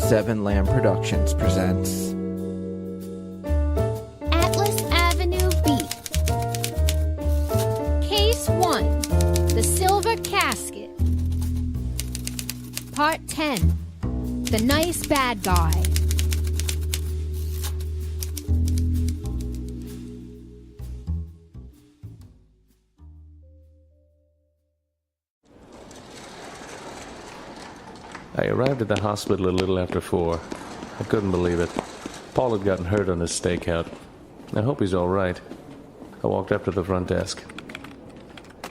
Seven Lamb Productions presents Atlas Avenue Beef. Case 1. The Silver Casket. Part 10. The Nice Bad Guy. I arrived at the hospital a little after 4. I couldn't believe it. Paul had gotten hurt on his stakeout. I hope he's all right. I walked up to the front desk.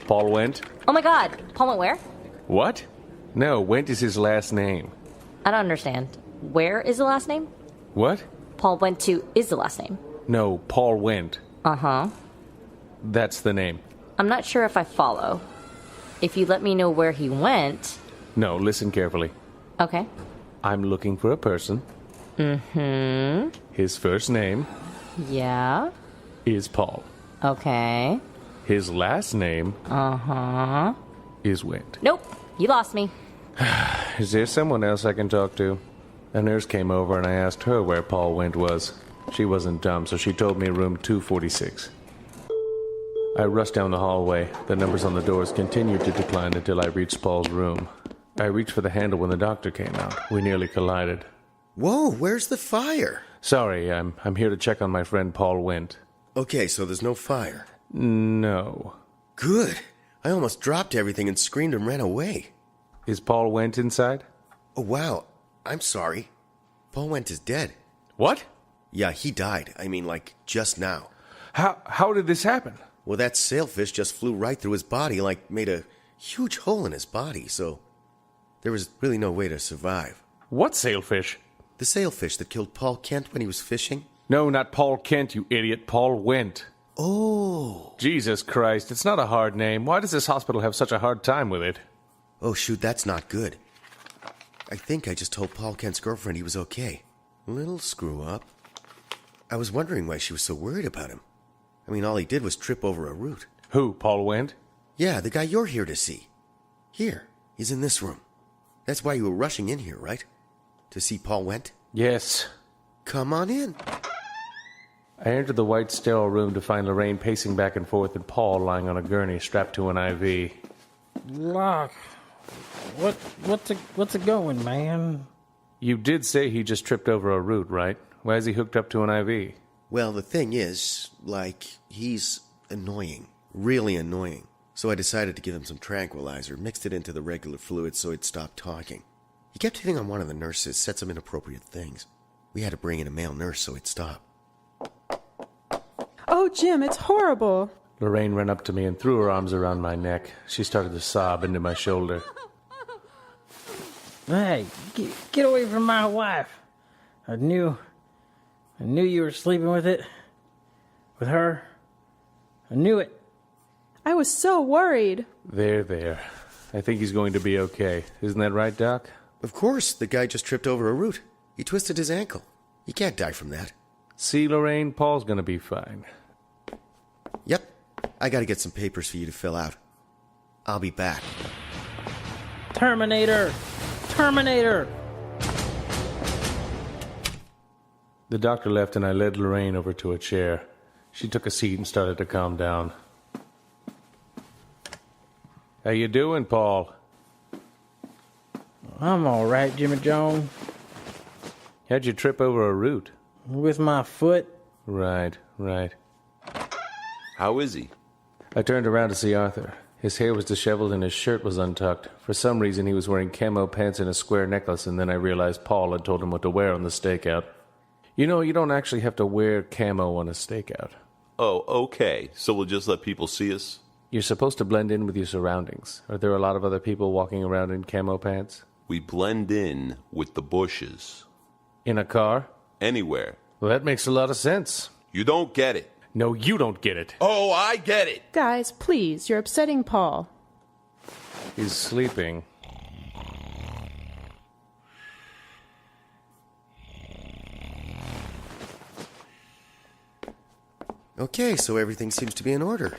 Paul went? Oh my god, Paul went where? What? No, Went is his last name. I don't understand. Where is the last name? What? Paul went to is the last name. No, Paul went. Uh-huh. That's the name. I'm not sure if I follow. If you let me know where he went... No, listen carefully. Okay. I'm looking for a person. Mm-hmm. His first name Yeah. is Paul. Okay. His last name Uh-huh. is Went. Nope. You lost me. Is there someone else I can talk to? A nurse came over and I asked her where Paul Went was. She wasn't dumb, so she told me room 246. I rushed down the hallway. The numbers on the doors continued to decline until I reached Paul's room. I reached for the handle when the doctor came out. We nearly collided. Whoa, where's the fire? Sorry, I'm here to check on my friend Paul Went. Okay, so there's no fire. No. Good. I almost dropped everything and screamed and ran away. Is Paul Went inside? Oh, wow. I'm sorry. Paul Went is dead. What? Yeah, he died. I mean, like, just now. How did this happen? Well, that sailfish just flew right through his body, like, made a huge hole in his body, so there was really no way to survive. What sailfish? The sailfish that killed Paul Kent when he was fishing? No, not Paul Kent, you idiot. Paul Went. Oh. Jesus Christ, it's not a hard name. Why does this hospital have such a hard time with it? Oh, shoot, that's not good. I think I just told Paul Kent's girlfriend he was okay. Little screw up. I was wondering why she was so worried about him. I mean, all he did was trip over a root. Who, Paul Went? Yeah, the guy you're here to see. Here, he's in this room. That's why you were rushing in here, right? To see Paul Went? Yes. Come on in. I entered the white sterile room to find Lorraine pacing back and forth and Paul lying on a gurney strapped to an IV. Locke, what's it going, man? You did say he just tripped over a root, right? Why is he hooked up to an IV? Well, the thing is, like, he's annoying. Really annoying. So I decided to give him some tranquilizer, mixed it into the regular fluid so he'd stop talking. He kept hitting on one of the nurses, said some inappropriate things. We had to bring in a male nurse so he'd stop. Oh, Jim, it's horrible. Lorraine ran up to me and threw her arms around my neck. She started to sob into my shoulder. Hey, get away from my wife. I knew you were sleeping with her. I knew it. I was so worried. There. I think he's going to be okay. Isn't that right, Doc? Of course, the guy just tripped over a root. He twisted his ankle. He can't die from that. See, Lorraine, Paul's going to be fine. Yep. I gotta get some papers for you to fill out. I'll be back. Terminator! Terminator! The doctor left and I led Lorraine over to a chair. She took a seat and started to calm down. How you doing, Paul? I'm all right, Jimmy Jones. How'd you trip over a root? With my foot. Right. How is he? I turned around to see Arthur. His hair was disheveled and his shirt was untucked. For some reason, he was wearing camo pants and a square necklace, and then I realized Paul had told him what to wear on the stakeout. You know, you don't actually have to wear camo on a stakeout. Oh, okay. So we'll just let people see us? You're supposed to blend in with your surroundings. Are there a lot of other people walking around in camo pants? We blend in with the bushes. In a car? Anywhere. Well, that makes a lot of sense. You don't get it. No, you don't get it. Oh, I get it. Guys, please, you're upsetting Paul. He's sleeping. Okay, so everything seems to be in order.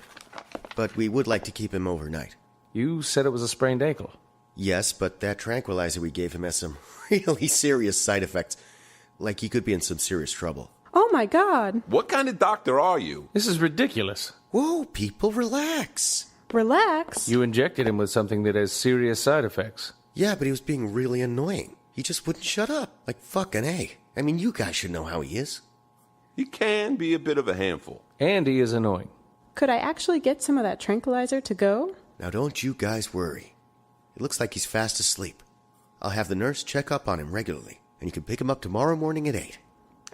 But we would like to keep him overnight. You said it was a sprained ankle. Yes, but that tranquilizer we gave him has some really serious side effects. Like he could be in some serious trouble. Oh my god. What kind of doctor are you? This is ridiculous. Whoa, people, relax. Relax. You injected him with something that has serious side effects. Yeah, but he was being really annoying. He just wouldn't shut up. Like fucking A. I mean, you guys should know how he is. He can be a bit of a handful. And he is annoying. Could I actually get some of that tranquilizer to go? Now don't you guys worry. It looks like he's fast asleep. I'll have the nurse check up on him regularly, and you can pick him up tomorrow morning at 8.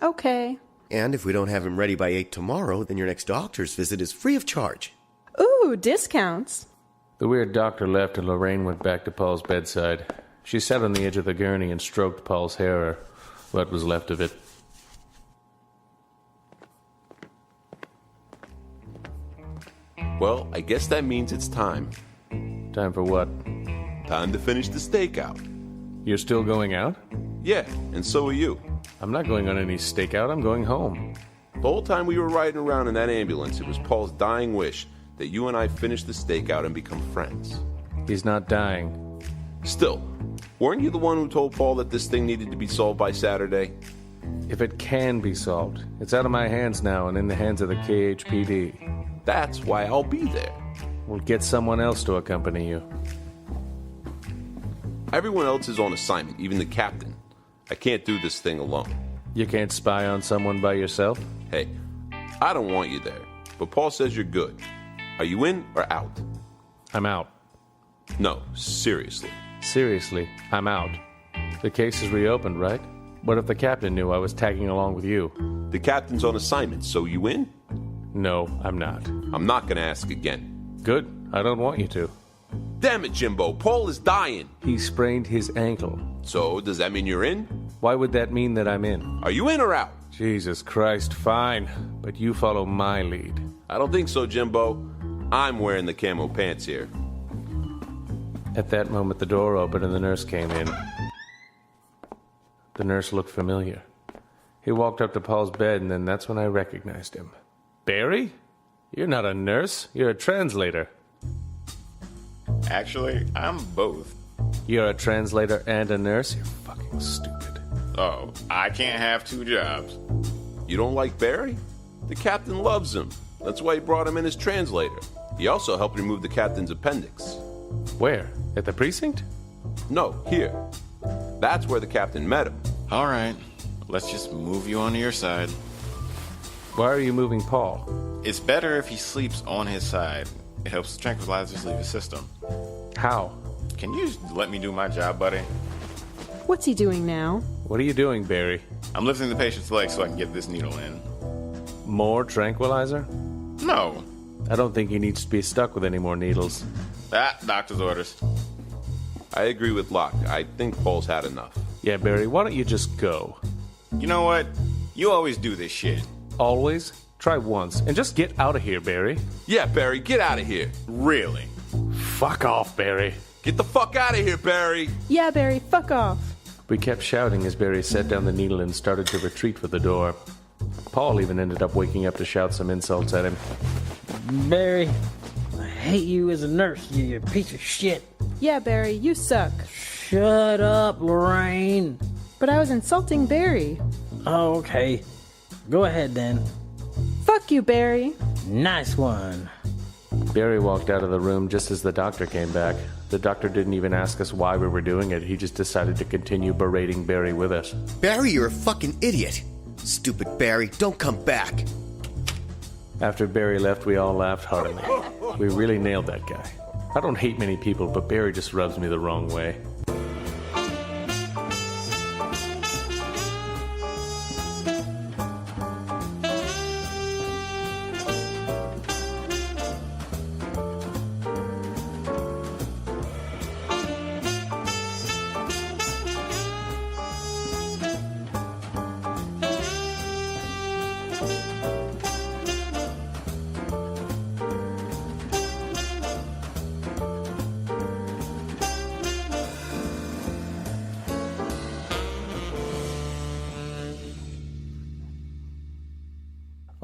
Okay. And if we don't have him ready by 8 tomorrow, then your next doctor's visit is free of charge. Ooh, discounts. The weird doctor left and Lorraine went back to Paul's bedside. She sat on the edge of the gurney and stroked Paul's hair, or what was left of it. Well, I guess that means it's time. Time for what? Time to finish the stakeout. You're still going out? Yeah, and so are you. I'm not going on any stakeout. I'm going home. The whole time we were riding around in that ambulance, it was Paul's dying wish that you and I finish the stakeout and become friends. He's not dying. Still, weren't you the one who told Paul that this thing needed to be solved by Saturday? If it can be solved, it's out of my hands now and in the hands of the KHPD. That's why I'll be there. We'll get someone else to accompany you. Everyone else is on assignment, even the captain. I can't do this thing alone. You can't spy on someone by yourself? Hey, I don't want you there, but Paul says you're good. Are you in or out? I'm out. No, seriously. Seriously, I'm out. The case is reopened, right? What if the captain knew I was tagging along with you? The captain's on assignment, so you in? No, I'm not. I'm not gonna ask again. Good. I don't want you to. Damn it, Jimbo, Paul is dying. He sprained his ankle. So, does that mean you're in? Why would that mean that I'm in? Are you in or out? Jesus Christ, fine. But you follow my lead. I don't think so, Jimbo. I'm wearing the camo pants here. At that moment, the door opened and the nurse came in. The nurse looked familiar. He walked up to Paul's bed, and then that's when I recognized him. Barry? You're not a nurse. You're a translator. Actually, I'm both. You're a translator and a nurse? You're fucking stupid. Oh, I can't have two jobs. You don't like Barry? The captain loves him. That's why he brought him in as translator. He also helped remove the captain's appendix. Where? At the precinct? No, here. That's where the captain met him. All right, let's just move you onto your side. Why are you moving Paul? It's better if he sleeps on his side. It helps the tranquilizers leave his system. How? Can you just let me do my job, buddy? What's he doing now? What are you doing, Barry? I'm lifting the patient's leg so I can get this needle in. More tranquilizer? No. I don't think he needs to be stuck with any more needles. Doctor's orders. I agree with Locke. I think Paul's had enough. Yeah, Barry, why don't you just go? You know what? You always do this shit. Always? Try once, and just get out of here, Barry. Yeah, Barry, get out of here. Really? Fuck off, Barry. Get the fuck out of here, Barry. Yeah, Barry, fuck off. We kept shouting as Barry set down the needle and started to retreat for the door. Paul even ended up waking up to shout some insults at him. Barry, I hate you as a nurse, you piece of shit. Yeah, Barry, you suck. Shut up, Lorraine. But I was insulting Barry. Oh, okay. Go ahead then. Fuck you, Barry. Nice one. Barry walked out of the room just as the doctor came back. The doctor didn't even ask us why we were doing it. He just decided to continue berating Barry with us. Barry, you're a fucking idiot. Stupid Barry, don't come back. After Barry left, we all laughed heartily. We really nailed that guy. I don't hate many people, but Barry just rubs me the wrong way.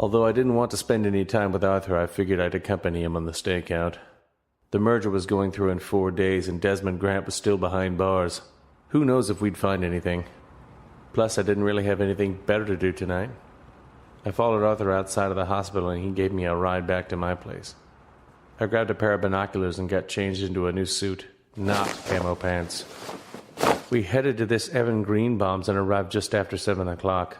Although I didn't want to spend any time with Arthur, I figured I'd accompany him on the stakeout. The merger was going through in 4 days, and Desmond Grant was still behind bars. Who knows if we'd find anything? Plus, I didn't really have anything better to do tonight. I followed Arthur outside of the hospital, and he gave me a ride back to my place. I grabbed a pair of binoculars and got changed into a new suit, not camo pants. We headed to this Evan Greenbaulms and arrived just after 7 o'clock.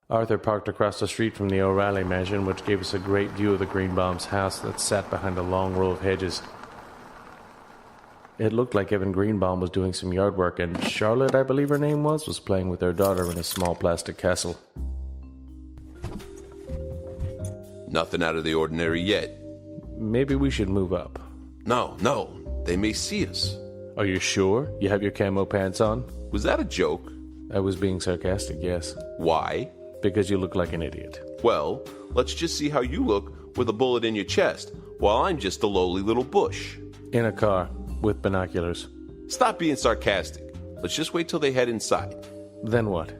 Arthur parked across the street from the O'Reilly mansion, which gave us a great view of the Greenbaulms' house that sat behind a long row of hedges. It looked like Evan Greenbaum was doing some yard work, and Charlotte, I believe her name was playing with her daughter in a small plastic castle. Nothing out of the ordinary yet. Maybe we should move up. No, they may see us. Are you sure? You have your camo pants on? Was that a joke? I was being sarcastic, yes. Why? Because you look like an idiot. Well, let's just see how you look with a bullet in your chest, while I'm just a lowly little bush. In a car, with binoculars. Stop being sarcastic. Let's just wait till they head inside. Then what?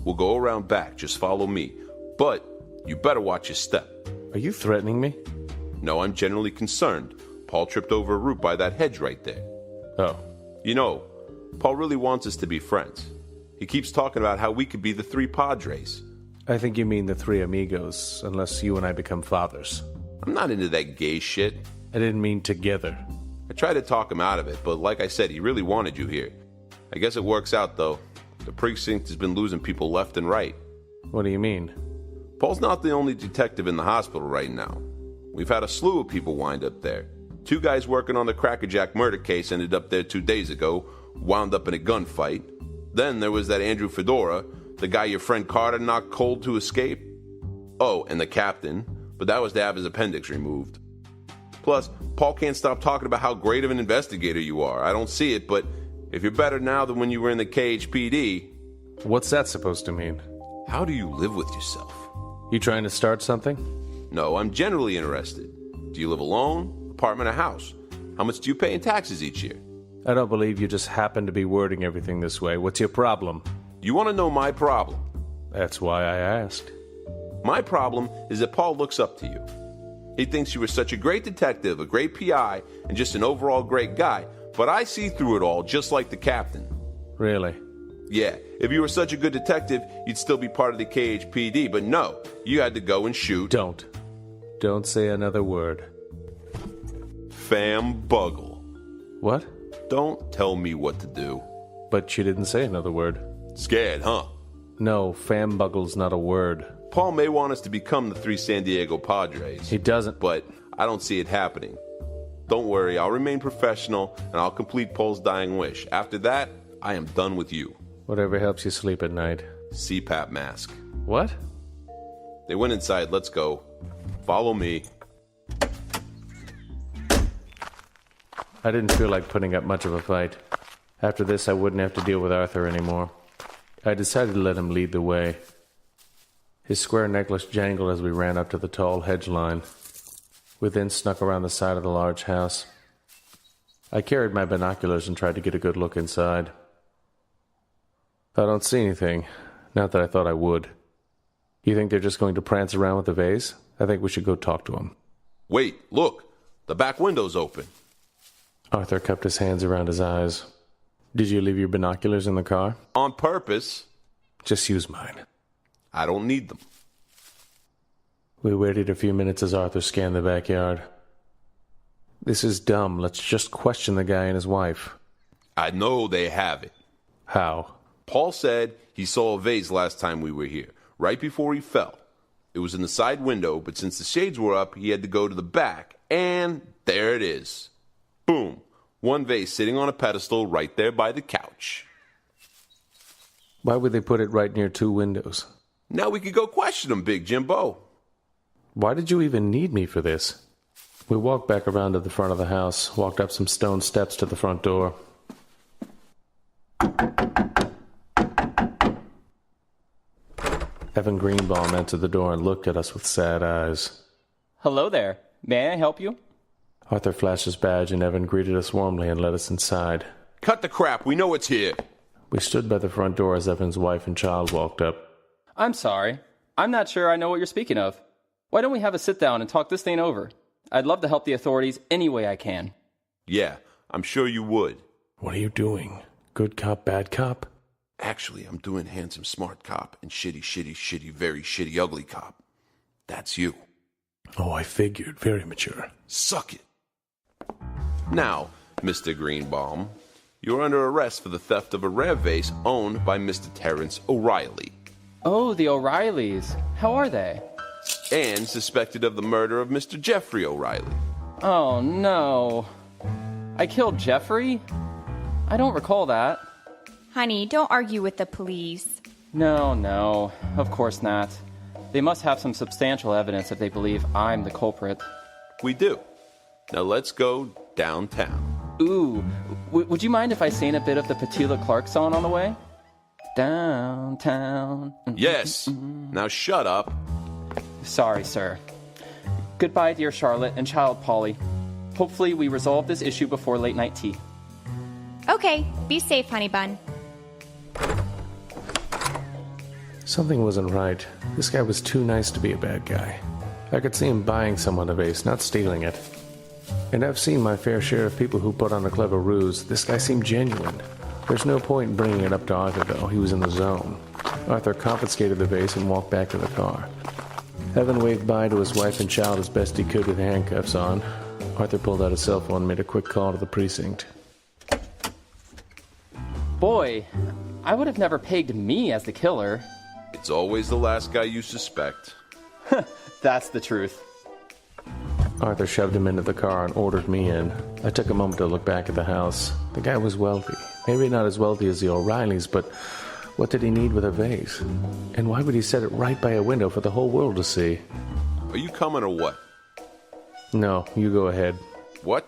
We'll go around back, just follow me. But you better watch your step. Are you threatening me? No, I'm generally concerned. Paul tripped over a root by that hedge right there. Oh. You know, Paul really wants us to be friends. He keeps talking about how we could be the 3 Padres. I think you mean the 3 amigos, unless you and I become fathers. I'm not into that gay shit. I didn't mean together. I tried to talk him out of it, but like I said, he really wanted you here. I guess it works out, though. The precinct has been losing people left and right. What do you mean? Paul's not the only detective in the hospital right now. We've had a slew of people wind up there. 2 guys working on the Crackerjack murder case ended up there 2 days ago, wound up in a gunfight. Then there was that Andrew Fedora, the guy your friend Carter knocked cold to escape. Oh, and the captain, but that was to have his appendix removed. Plus, Paul can't stop talking about how great of an investigator you are. I don't see it, but if you're better now than when you were in the KHPD... What's that supposed to mean? How do you live with yourself? You trying to start something? No, I'm generally interested. Do you live alone? Apartment or house? How much do you pay in taxes each year? I don't believe you just happen to be wording everything this way. What's your problem? You want to know my problem? That's why I asked. My problem is that Paul looks up to you. He thinks you were such a great detective, a great PI, and just an overall great guy, but I see through it all just like the captain. Really? Yeah, if you were such a good detective, you'd still be part of the KHPD, but no, you had to go and shoot. Don't say another word. Fambuggle. What? Don't tell me what to do. But you didn't say another word. Scared, huh? No, fambuggle's not a word. Paul may want us to become the 3 San Diego Padres. He doesn't. But I don't see it happening. Don't worry, I'll remain professional, and I'll complete Paul's dying wish. After that, I am done with you. Whatever helps you sleep at night. CPAP mask. What? They went inside. Let's go. Follow me. I didn't feel like putting up much of a fight. After this, I wouldn't have to deal with Arthur anymore. I decided to let him lead the way. His square necklace jangled as we ran up to the tall hedge line. We then snuck around the side of the large house. I carried my binoculars and tried to get a good look inside. I don't see anything. Not that I thought I would. You think they're just going to prance around with the vase? I think we should go talk to them. Wait, look. The back window's open. Arthur cupped his hands around his eyes. Did you leave your binoculars in the car? On purpose. Just use mine. I don't need them. We waited a few minutes as Arthur scanned the backyard. This is dumb. Let's just question the guy and his wife. I know they have it. How? Paul said he saw a vase last time we were here, right before he fell. It was in the side window, but since the shades were up, he had to go to the back, and there it is. Boom. One vase sitting on a pedestal right there by the couch. Why would they put it right near 2 windows? Now we could go question him, Big Jimbo. Why did you even need me for this? We walked back around to the front of the house, walked up some stone steps to the front door. Evan Greenbaum entered the door and looked at us with sad eyes. Hello there. May I help you? Arthur flashed his badge and Evan greeted us warmly and led us inside. Cut the crap. We know it's here. We stood by the front door as Evan's wife and child walked up. I'm sorry. I'm not sure I know what you're speaking of. Why don't we have a sit down and talk this thing over? I'd love to help the authorities any way I can. Yeah, I'm sure you would. What are you doing? Good cop, bad cop? Actually, I'm doing handsome smart cop and shitty, very shitty, ugly cop. That's you. Oh, I figured. Very mature. Suck it. Now, Mr. Greenbaum, you're under arrest for the theft of a rare vase owned by Mr. Terrence O'Reilly. Oh, the O'Reillys. How are they? And suspected of the murder of Mr. Jeffrey O'Reilly. Oh, no. I killed Jeffrey? I don't recall that. Honey, don't argue with the police. No, of course not. They must have some substantial evidence if they believe I'm the culprit. We do. Now let's go downtown. Ooh, would you mind if I sang a bit of the Petula Clark song on the way? Downtown. Yes. Now shut up. Sorry, sir. Goodbye, dear Charlotte and child Polly. Hopefully we resolve this issue before late night tea. Okay, be safe, honey bun. Something wasn't right. This guy was too nice to be a bad guy. I could see him buying someone a vase, not stealing it. And I've seen my fair share of people who put on a clever ruse. This guy seemed genuine. There's no point in bringing it up to Arthur, though. He was in the zone. Arthur confiscated the vase and walked back to the car. Evan waved bye to his wife and child as best he could with handcuffs on. Arthur pulled out his cell phone and made a quick call to the precinct. Boy, I would have never pegged me as the killer. It's always the last guy you suspect. That's the truth. Arthur shoved him into the car and ordered me in. I took a moment to look back at the house. The guy was wealthy. Maybe not as wealthy as the O'Reillys, but what did he need with a vase? And why would he set it right by a window for the whole world to see? Are you coming or what? No, you go ahead. What?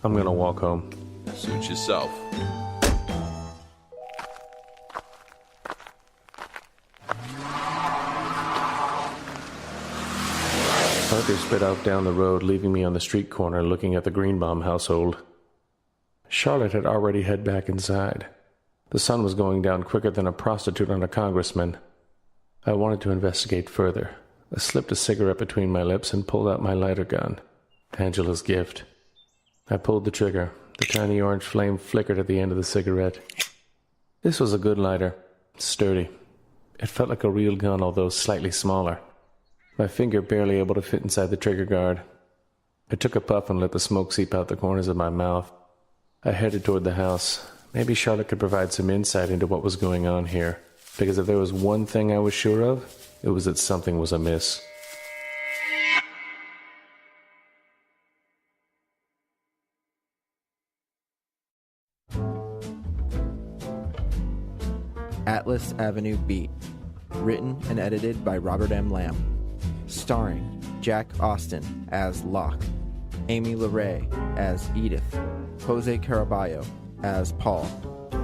I'm gonna walk home. Suit yourself. Arthur sped out down the road, leaving me on the street corner looking at the Greenbaum household. Charlotte had already head back inside. The sun was going down quicker than a prostitute on a congressman. I wanted to investigate further. I slipped a cigarette between my lips and pulled out my lighter gun. Angela's gift. I pulled the trigger. The tiny orange flame flickered at the end of the cigarette. This was a good lighter. Sturdy. It felt like a real gun, although slightly smaller. My finger barely able to fit inside the trigger guard. I took a puff and let the smoke seep out the corners of my mouth. I headed toward the house. Maybe Charlotte could provide some insight into what was going on here, because if there was one thing I was sure of, it was that something was amiss. Atlas Avenue Beat. Written and edited by Robert M. Lamb. Starring Jack Austin as Locke, Amy LeRae as Edith, Jose Caraballo as Paul,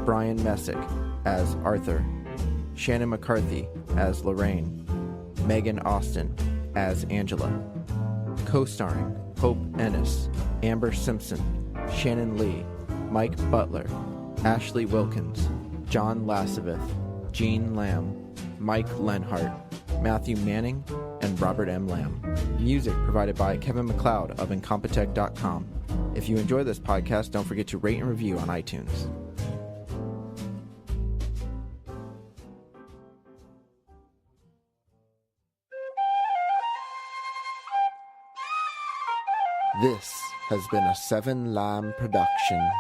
Brian Messick as Arthur, Shannon McCarthy as Lorraine, Megan Austin as Angela. Co-starring Hope Ennis, Amber Simpson, Shannon Lee, Mike Butler, Ashley Wilkins, John Lasavith, Gene Lamb, Mike Lenhart, Matthew Manning, and Robert M. Lamb. Music provided by Kevin MacLeod of Incompetech.com. If you enjoy this podcast, don't forget to rate and review on iTunes. This has been a 7 Lamb production.